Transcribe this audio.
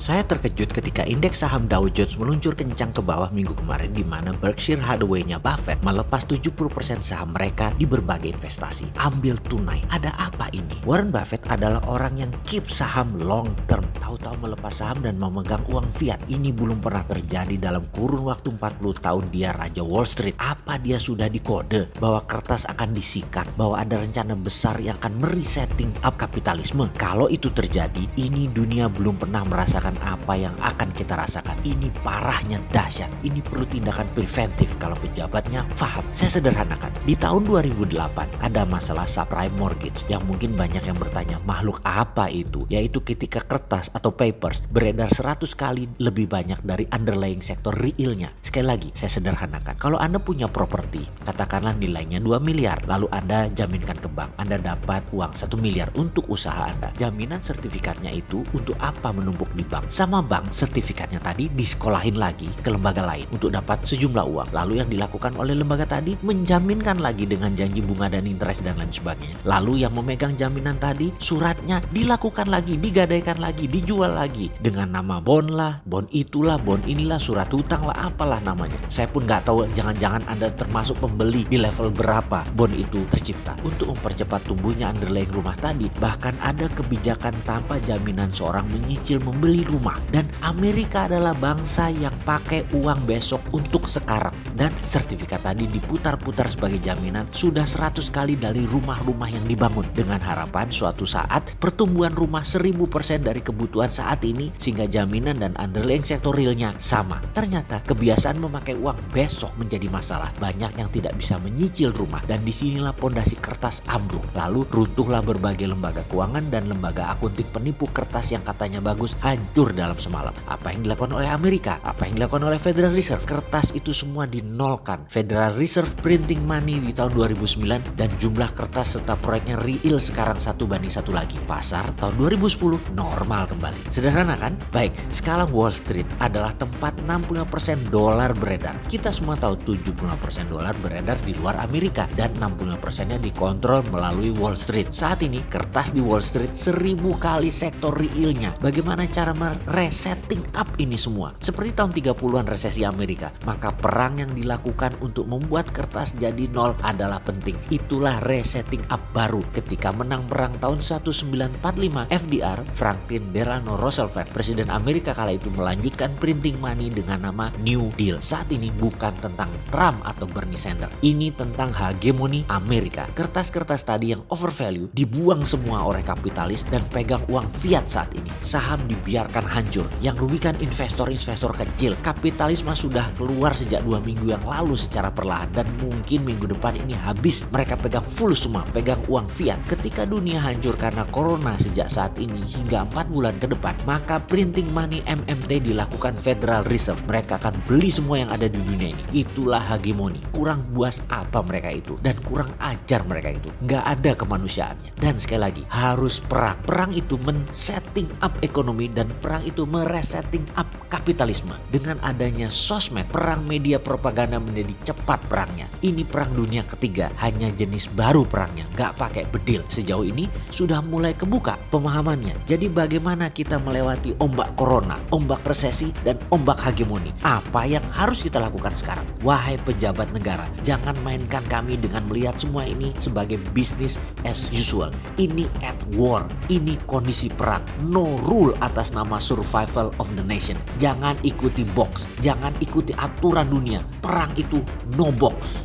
Saya terkejut ketika indeks saham Dow Jones meluncur kencang ke bawah minggu kemarin di mana Berkshire Hathaway-nya Buffett melepas 70% saham mereka di berbagai investasi. Ambil tunai. Ada apa ini? Warren Buffett adalah orang yang keep saham long term. Tahu-tahu melepas saham dan memegang uang fiat. Ini belum pernah terjadi dalam kurun waktu 40 tahun dia Raja Wall Street. Apa dia sudah dikode bahwa kertas akan disikat? Bahwa ada rencana besar yang akan meresetting up kapitalisme? Kalau itu terjadi, ini dunia belum pernah merasakan apa yang akan kita rasakan. Ini parahnya dahsyat. Ini perlu tindakan preventif kalau pejabatnya paham. Saya sederhanakan. Di tahun 2008 ada masalah subprime mortgage yang mungkin banyak yang bertanya makhluk apa itu? Yaitu ketika kertas atau papers beredar 100 kali lebih banyak dari underlying sektor realnya. Sekali lagi saya sederhanakan. Kalau Anda punya properti, katakanlah nilainya 2 miliar, lalu Anda jaminkan ke bank. Anda dapat uang 1 miliar untuk usaha Anda. Jaminan sertifikatnya itu untuk apa menumpuk di bank? Sama bank sertifikatnya tadi disekolahin lagi ke lembaga lain untuk dapat sejumlah uang. Lalu yang dilakukan oleh lembaga tadi menjaminkan lagi dengan janji bunga dan interest dan lain sebagainya. Lalu yang memegang jaminan tadi suratnya dilakukan lagi, digadaikan lagi, dijual lagi dengan nama bond lah, bond itulah, bond inilah, surat hutang lah, apalah namanya. Saya pun nggak tahu, jangan-jangan Anda termasuk pembeli di level berapa bond itu tercipta. Untuk mempercepat tumbuhnya underlying rumah tadi, bahkan ada kebijakan tanpa jaminan seorang menyicil membeli rumah. Dan Amerika adalah bangsa yang pakai uang besok untuk sekarang. Dan sertifikat tadi diputar-putar sebagai jaminan sudah 100 kali dari rumah-rumah yang dibangun. Dengan harapan suatu saat pertumbuhan rumah 1000% dari kebutuhan saat ini sehingga jaminan dan underlying sektor realnya sama. Ternyata kebiasaan memakai uang besok menjadi masalah. Banyak yang tidak bisa menyicil rumah dan disinilah pondasi kertas ambruk. Lalu runtuhlah berbagai lembaga keuangan dan lembaga akunting penipu kertas yang katanya bagus hancur dalam semalam. Apa yang dilakukan oleh Amerika? Apa yang dilakukan oleh Federal Reserve? Kertas itu semua dinolkan. Federal Reserve printing money di tahun 2009 dan jumlah kertas serta proyeknya real sekarang 1:1 lagi. Pasar tahun 2010 normal kembali. Sederhana kan? Baik, skala Wall Street adalah tempat 65% dolar beredar. Kita semua tahu 75% dolar beredar di luar Amerika dan 65%-nya dikontrol melalui Wall Street. Saat ini kertas di Wall Street 1000 kali sektor realnya. Bagaimana cara meresetting up ini semua? Seperti tahun 30-an resesi Amerika, maka perang yang dilakukan untuk membuat kertas jadi nol adalah penting. Itulah resetting up baru. Ketika menang perang tahun 1945, FDR, Franklin Delano Roosevelt, Presiden Amerika kala itu melanjutkan printing money dengan nama New Deal. Saat ini bukan tentang Trump atau Bernie Sanders. Ini tentang hegemoni Amerika. Kertas-kertas tadi yang overvalue dibuang semua oleh kapitalis dan pegang uang fiat saat ini. Saham dibiarkan hancur. Yang rugikan investor-investor kecil. Kapitalisme sudah keluar sejak 2 minggu yang lalu secara perlahan dan mungkin minggu depan ini habis. Mereka pegang full semua, pegang uang fiat. Ketika dunia hancur karena corona sejak saat ini hingga 4 bulan ke depan, maka printing money MMT dilakukan Federal Reserve. Mereka akan beli semua yang ada di dunia ini. Itulah hegemoni. Kurang buas apa mereka itu dan kurang ajar mereka itu. Nggak ada kemanusiaannya. Dan sekali lagi harus perang. Perang itu men-setting up ekonomi dan perang itu meresetting up kapitalisme. Dengan adanya sosmed, perang media propaganda menjadi cepat perangnya. Ini perang dunia ketiga, hanya jenis baru perangnya, nggak pakai bedil. Sejauh ini sudah mulai kebuka pemahamannya. Jadi bagaimana kita melewati ombak corona, ombak resesi, dan ombak hegemoni? Apa yang harus kita lakukan sekarang? Wahai pejabat negara, jangan mainkan kami dengan melihat semua ini sebagai business as usual. Ini at war, ini kondisi perang. No rule atas nama survival of the nation. Jangan ikuti box, jangan ikuti aturan dunia. Perang itu no box.